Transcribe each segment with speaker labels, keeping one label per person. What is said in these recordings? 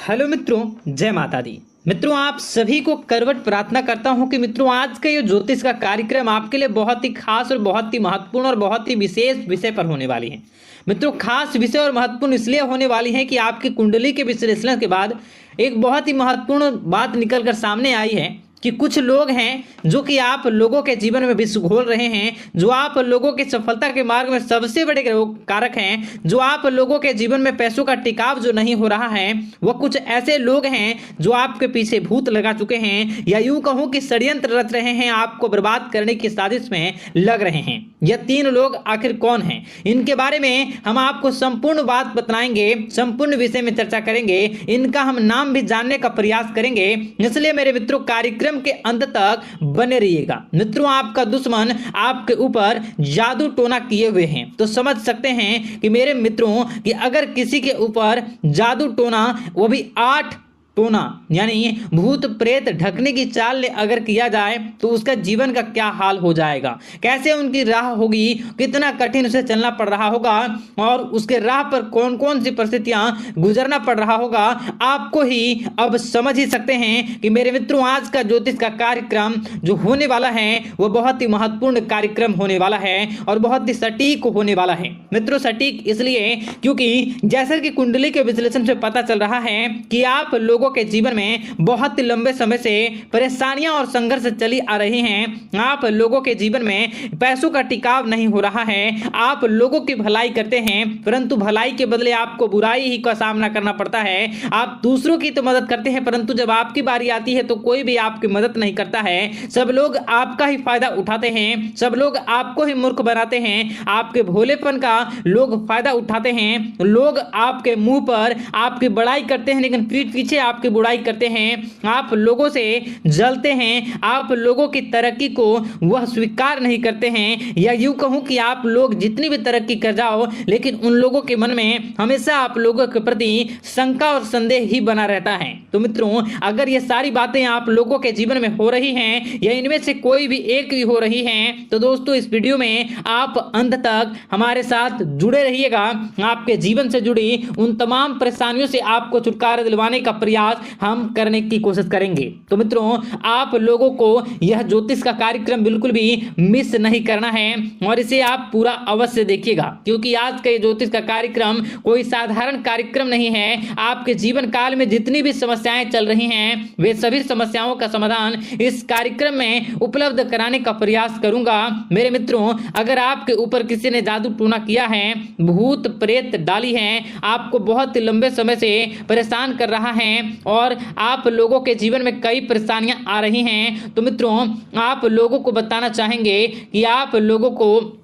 Speaker 1: Hello मित्रों, जय माता दी। मित्रों, आप सभी को करवट प्रार्थना करता हूं कि मित्रों आज का ये ज्योतिष का कार्यक्रम आपके लिए बहुत ही खास और बहुत ही महत्वपूर्ण और बहुत ही विशेष विषय पर होने वाली है। मित्रों, खास विषय और महत्वपूर्ण इसलिए होने वाली है कि आपकी कुंडली के विश्लेषण के बाद एक बहुत ही महत्वपूर्ण बात निकलकर सामने आई है कि कुछ लोग हैं जो कि आप लोगों के जीवन में विष घोल रहे हैं, जो आप लोगों की सफलता के मार्ग में सबसे बड़े कारक हैं, जो आप लोगों के जीवन में पैसों का टिकाव जो नहीं हो रहा है, वह कुछ ऐसे लोग हैं जो आपके पीछे भूत लगा चुके हैं या यूं कहूं कि षड्यंत्र रच रहे हैं, आपको बर्बाद करने की साजिश में लग रहे हैं। यह तीन लोग आखिर कौन हैं, इनके बारे में हम आपको संपूर्ण बात बताएंगे, संपूर्ण विषय में चर्चा करेंगे, इनका हम नाम भी जानने का प्रयास करेंगे। इसलिए मेरे मित्रों, कार्यक्रम के अंत तक बने रहिएगा। मित्रों, आपका दुश्मन आपके ऊपर जादू टोना किए हुए हैं, तो समझ सकते हैं कि मेरे मित्रों कि अगर किसी के ऊपर जादू टोना, वो भी 8 टोना यानी भूत प्रेत ढकने की चाल ले अगर किया जाए तो उसका जीवन का क्या हाल हो जाएगा, कैसे उनकी राह होगी, कितना कठिन उसे चलना पड़ रहा होगा और उसके राह पर कौन कौन सी परिस्थितियां गुजरना पड़ रहा होगा, आपको ही अब समझ ही सकते हैं कि मेरे मित्रों आज का ज्योतिष का कार्यक्रम जो होने वाला है वो बहुत ही महत्वपूर्ण कार्यक्रम होने वाला है और बहुत ही सटीक होने वाला है। मित्रों, सटीक इसलिए क्योंकि जैसे कि कुंडली के विश्लेषण से पता चल रहा है कि आप लोगों के जीवन में बहुत ही लंबे समय से परेशानियां और संघर्ष चली आ रही हैं। आप लोगों के जीवन में पैसों का टिकाव नहीं हो रहा है। आप लोगों की भलाई करते हैं परंतु भलाई के बदले आपको बुराई ही का सामना करना पड़ता है। आप दूसरों की तो मदद करते हैं परंतु जब आपकी बारी आती है तो कोई भी आपकी मदद नहीं करता है। सब लोग आपका ही फायदा उठाते हैं, सब लोग आपको ही मूर्ख बनाते हैं, आपके भोलेपन का लोग फायदा उठाते हैं। लोग आपके मुंह पर आपकी बड़ाई करते हैं लेकिन पीठ पीछे आपकी बुराई करते हैं। आप लोगों से जलते हैं, आप लोगों की तरक्की को वह स्वीकार नहीं करते हैं, या यूं कहूं कि आप लोग जितनी भी तरक्की कर जाओ लेकिन उन लोगों के मन में हमेशा आप लोगों के प्रति शंका और संदेह ही बना रहता है। तो मित्रों, अगर ये सारी बातें आप लोगों के जीवन में हो रही हैं या इनमें से कोई भी एक भी हो रही हैं तो दोस्तों इस वीडियो में आप अंत तक हमारे साथ जुड़े रहिएगा। आपके जीवन से जुड़ी उन तमाम परेशानियों से आपको छुटकारा दिलवाने का प्रयास हम करने की कोशिश करेंगे। तो मित्रों, आप लोगों को यह ज्योतिष का कार्यक्रम बिल्कुल भी मिस नहीं करना है और इसे आप पूरा अवश्य देखिएगा, क्योंकि आज का ये ज्योतिष का कार्यक्रम कोई साधारण कार्यक्रम नहीं है। आपके जीवन काल में जितनी भी समस्याएं चल रही हैं वे सभी समस्याओं का समाधान इस कार्यक्रम में उपलब्ध कराने का प्रयास करूंगा। मेरे मित्रों, अगर आपके ऊपर किसी ने जादू टोना किया है, भूत प्रेत डाली है, आपको बहुत लंबे समय से परेशान कर रहा है और आप लोगों के जीवन में कई परेशानियां आ रही हैं, तो मित्रों आप लोगों को बताना चाहेंगे कि आप लोगों को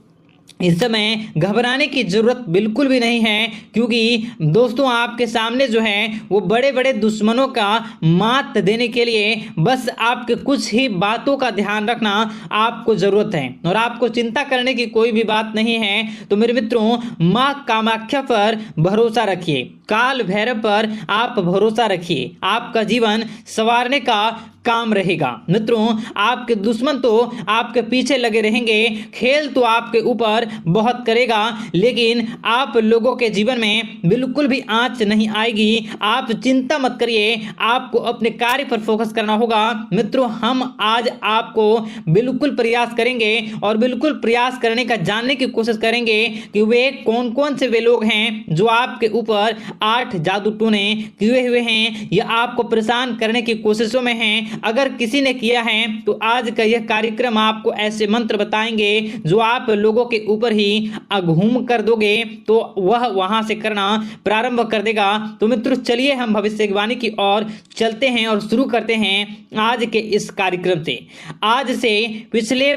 Speaker 1: इस समय घबराने की जरूरत बिल्कुल भी नहीं है, क्योंकि दोस्तों आपके सामने जो है वो बड़े बड़े दुश्मनों का मात देने के लिए बस आपके कुछ ही बातों का ध्यान रखना आपको जरूरत है और आपको चिंता करने की कोई भी बात नहीं है। तो मेरे मित्रों, मां कामाख्या पर भरोसा रखिए, काल भैरव पर आप भरोसा रखिए, आपका जीवन संवारने का काम रहेगा। मित्रों, आपके दुश्मन तो आपके पीछे लगे रहेंगे, खेल तो आपके ऊपर बहुत करेगा लेकिन आप लोगों के जीवन में बिल्कुल भी आंच नहीं आएगी। आप चिंता मत करिए, आपको अपने कार्य पर फोकस करना होगा। मित्रों, हम आज आपको बिल्कुल प्रयास करेंगे और बिल्कुल प्रयास करने का जानने की कोशिश करेंगे कि वे कौन कौन से वे लोग हैं जो आपके ऊपर 8 जादू टोने किए हुए हैं या आपको परेशान करने की कोशिशों में हैं। अगर किसी ने किया है तो आज का यह कार्यक्रम आपको ऐसे मंत्र बताएंगे जो आप लोगों के ऊपर ही अघूम कर दोगे तो वह वहां से करना प्रारंभ कर देगा। तो मित्रों, चलिए हम भविष्यवाणी की ओर चलते हैं और शुरू करते हैं आज के इस कार्यक्रम से। आज से पिछले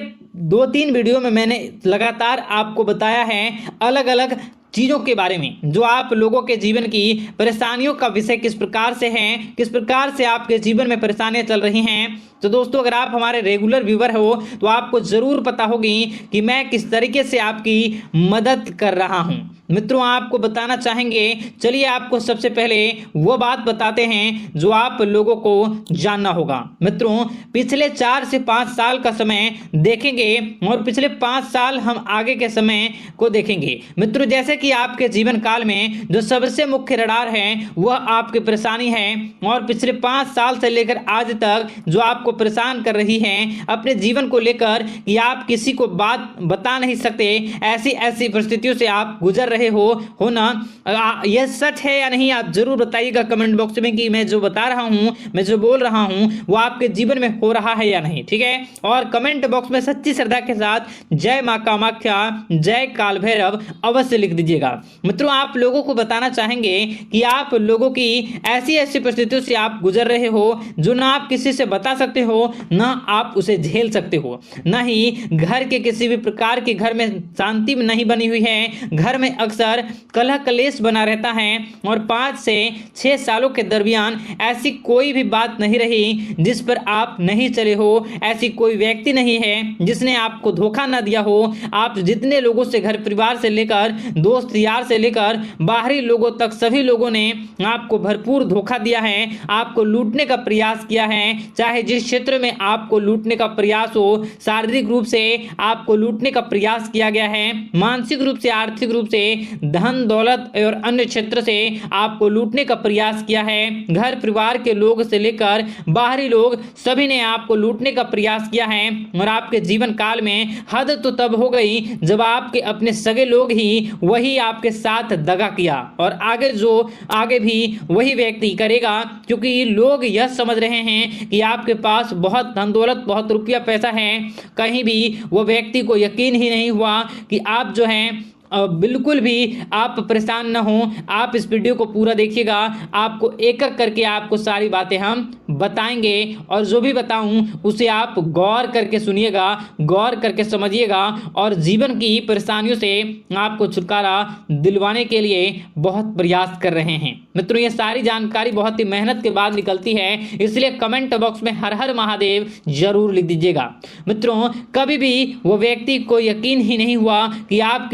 Speaker 1: 2-3 वीडियो में मैंने लगातार आपको बताया है अलग अलग चीज़ों के बारे में जो आप लोगों के जीवन की परेशानियों का विषय किस प्रकार से है, किस प्रकार से आपके जीवन में परेशानियां चल रही हैं। तो दोस्तों, अगर आप हमारे रेगुलर व्यूवर हो तो आपको ज़रूर पता होगी कि मैं किस तरीके से आपकी मदद कर रहा हूं। मित्रों आपको बताना चाहेंगे। चलिए आपको सबसे पहले वो बात बताते हैं जो आप लोगों को जानना होगा। मित्रों पिछले 4 से 5 साल का समय देखेंगे और पिछले 5 साल हम आगे के समय को देखेंगे। मित्रों जैसे कि आपके जीवन काल में जो सबसे मुख्य रडार है वह आपकी परेशानी है और पिछले 5 साल से लेकर आज तक जो आपको परेशान कर रही है अपने जीवन को लेकर कि आप किसी को बात बता नहीं सकते, ऐसी ऐसी परिस्थितियों से आप गुजर रहे हो ना। यह सच है या नहीं आप जरूर बताइएगा कमेंट बॉक्स में कि मैं जो बता रहा हूं, मैं जो बोल रहा हूं वो आपके जीवन में हो रहा है या नहीं, ठीक है। और कमेंट बॉक्स में सच्ची श्रद्धा के साथ जय मां कामाख्या, जय काल भैरव अवश्य लिख दीजिएगा। मित्रों आप लोगों को बताना चाहेंगे कि आप लोगों की ऐसी ऐसी परिस्थितियों से आप गुजर रहे हो जो ना आप किसी से बता सकते हो ना आप उसे झेल सकते हो, ना ही घर के किसी भी प्रकार के घर में शांति नहीं बनी हुई है। घर में अक्सर कलह कलेश बना रहता है और 5 से 6 सालों के दरमियान ऐसी कोई भी बात नहीं रही जिस पर आप नहीं चले हो, ऐसी कोई व्यक्ति नहीं है जिसने आपको धोखा ना दिया हो। आप जितने लोगों से घर परिवार से लेकर दोस्त यार से लेकर बाहरी लोगों तक सभी लोगों ने आपको भरपूर धोखा दिया है, आपको लूटने का प्रयास किया है। चाहे जिस क्षेत्र में आपको लूटने का प्रयास हो, शारीरिक रूप से आपको लूटने का प्रयास किया गया है, मानसिक रूप से आर्थिक रूप से धन दौलत और अन्य क्षेत्र से आपको लूटने का प्रयास किया है। घर परिवार के लोग से लेकर बाहरी लोग सभी ने आपको लूटने का प्रयास किया है और आपके जीवन काल में हद तो तब हो गई जब आपके अपने सगे लोग ही वही आपके साथ दगा किया और आगे भी वही व्यक्ति करेगा, क्योंकि लोग यह समझ रहे हैं कि आपके पास बहुत धन दौलत बहुत रुपया पैसा है। कहीं भी वो व्यक्ति को यकीन ही नहीं हुआ कि आप जो हैं बिल्कुल भी आप परेशान ना हो। आप इस वीडियो को पूरा देखिएगा, आपको एक एक करके आपको सारी बातें हम बताएंगे और जो भी बताऊं उसे आप गौर करके सुनिएगा, गौर करके समझिएगा और जीवन की परेशानियों से आपको छुटकारा दिलवाने के लिए बहुत प्रयास कर रहे हैं। मित्रों ये सारी जानकारी बहुत ही मेहनत के बाद निकलती है, इसलिए कमेंट बॉक्स में हर हर महादेव जरूर लिख दीजिएगा। मित्रों कभी भी वो व्यक्ति को यकीन ही नहीं हुआ कि आप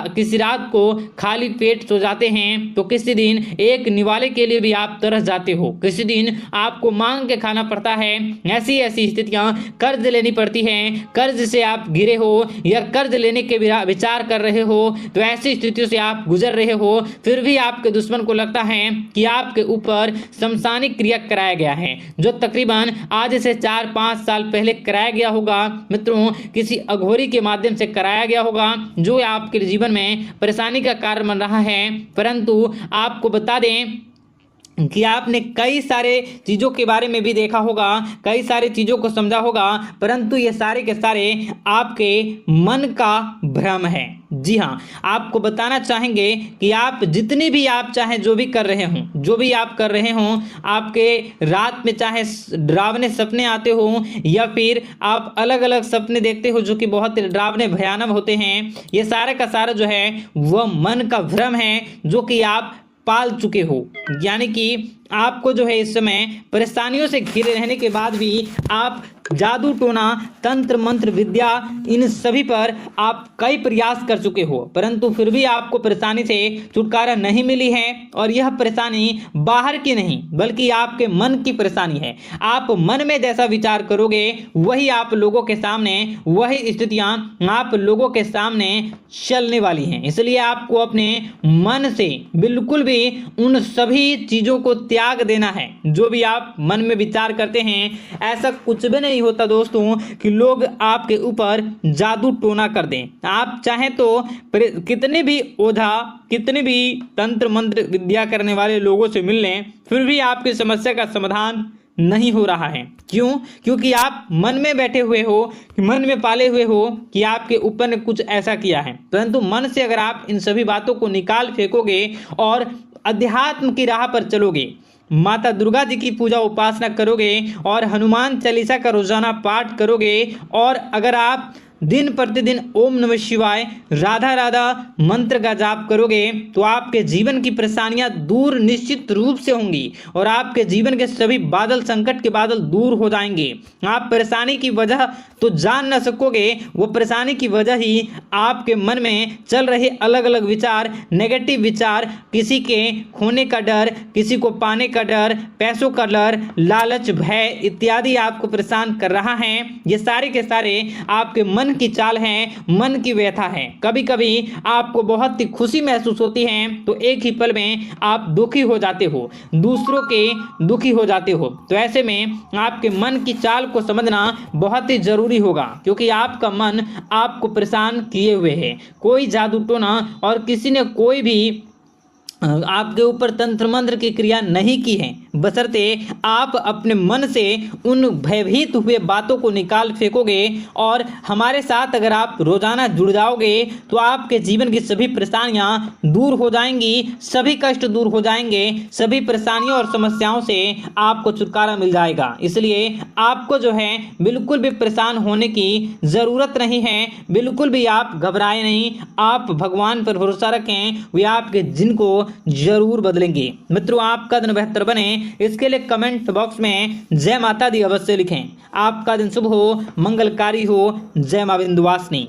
Speaker 1: किसी रात को खाली पेट सो जाते हैं तो किसी दिन एक निवाले के लिए भी आप तरस जाते हो, किसी दिन आपको मांग के खाना पड़ता है। ऐसी ऐसी स्थितियां कर्ज लेनी पड़ती हैं, कर्ज से आप घिरे हो या कर्ज लेने के विचार कर रहे हो, तो ऐसी स्थितियों से आप गुजर रहे हो। फिर भी आपके दुश्मन को लगता है कि आपके ऊपर शमशानिक क्रिया कराया गया है, जो तकरीबन आज से 4-5 साल पहले कराया गया होगा। मित्रों किसी अघोरी के माध्यम से कराया गया होगा जो आपके जीवन में परेशानी का कारण बन रहा है। परंतु आपको बता दें कि आपने कई सारे चीज़ों के बारे में भी देखा होगा, कई सारी चीज़ों को समझा होगा, परंतु ये सारे के सारे आपके मन का भ्रम है। जी हाँ आपको बताना चाहेंगे कि आप जितनी भी आप चाहे जो भी कर रहे हों, जो भी आप कर रहे हों, आपके रात में चाहे डरावने सपने आते हों या फिर आप अलग अलग सपने देखते हो जो कि बहुत डरावने भयानक होते हैं, ये सारा का सारा जो है वह मन का भ्रम है जो कि आप पाल चुके हो। यानी कि आपको जो है इस समय परेशानियों से घिरे रहने के बाद भी आप जादू टोना तंत्र मंत्र विद्या इन सभी पर आप कई प्रयास कर चुके हो, परंतु फिर भी आपको परेशानी से छुटकारा नहीं मिली है। और यह परेशानी बाहर की नहीं बल्कि आपके मन की परेशानी है। आप मन में जैसा विचार करोगे वही आप लोगों के सामने, वही स्थितियां आप लोगों के सामने चलने वाली हैं। इसलिए आपको अपने मन से बिल्कुल भी उन सभी चीजों को त्याग देना है जो भी आप मन में विचार करते हैं। ऐसा कुछ भी नहीं होता दोस्तों कि लोग आपके ऊपर जादू टोना कर दें। आप चाहें तो कितने भी ओझा, कितने भी तंत्र मंत्र विद्या करने वाले लोगों से मिल लें, फिर भी आपकी समस्या का समाधान नहीं हो रहा है। क्यों? क्योंकि आप मन में बैठे हुए हो, मन में पाले हुए हो कि आपके ऊपर ने कुछ ऐसा किया है। परंतु मन से अगर आप इन सभी बातों को निकाल फेंकोगे और अध्यात्म की राह पर चलोगे, माता दुर्गा जी की पूजा उपासना करोगे और हनुमान चालीसा का रोजाना पाठ करोगे, और अगर आप दिन प्रतिदिन ओम नमः शिवाय, राधा राधा मंत्र का जाप करोगे तो आपके जीवन की परेशानियां दूर निश्चित रूप से होंगी और आपके जीवन के सभी बादल, संकट के बादल दूर हो जाएंगे। आप परेशानी की वजह तो जान न सकोगे, वो परेशानी की वजह ही आपके मन में चल रहे अलग अलग विचार, नेगेटिव विचार, किसी के खोने का डर, किसी को पाने का डर, पैसों का डर, लालच, भय इत्यादि आपको परेशान कर रहा है। ये सारे के सारे आपके मन की चाल हैं, मन की व्यथा है। कभी कभी आपको बहुत ही खुशी महसूस होती है तो एक ही पल में आप दुखी हो जाते हो, दूसरों के दुखी हो जाते हो। तो ऐसे में आपके मन की चाल को समझना बहुत ही जरूरी होगा, क्योंकि आपका मन आपको परेशान किए हुए है। कोई जादू टोना और किसी ने कोई भी आपके ऊपर तंत्र मंत्र की क्रिया नहीं की है, बशर्ते आप अपने मन से उन भयभीत हुए बातों को निकाल फेंकोगे और हमारे साथ अगर आप रोजाना जुड़ जाओगे तो आपके जीवन की सभी परेशानियां दूर हो जाएंगी, सभी कष्ट दूर हो जाएंगे, सभी परेशानियों और समस्याओं से आपको छुटकारा मिल जाएगा। इसलिए आपको जो है बिल्कुल भी परेशान होने की जरूरत नहीं है, बिल्कुल भी आप घबराए नहीं, आप भगवान पर भरोसा रखें, वे आपके दिन को जरूर बदलेंगे। मित्रों, आपका दिन बेहतर बने इसके लिए कमेंट बॉक्स में जय माता दी अवश्य लिखें। आपका दिन शुभ हो, मंगलकारी हो। जय मां विंध्यवासिनी।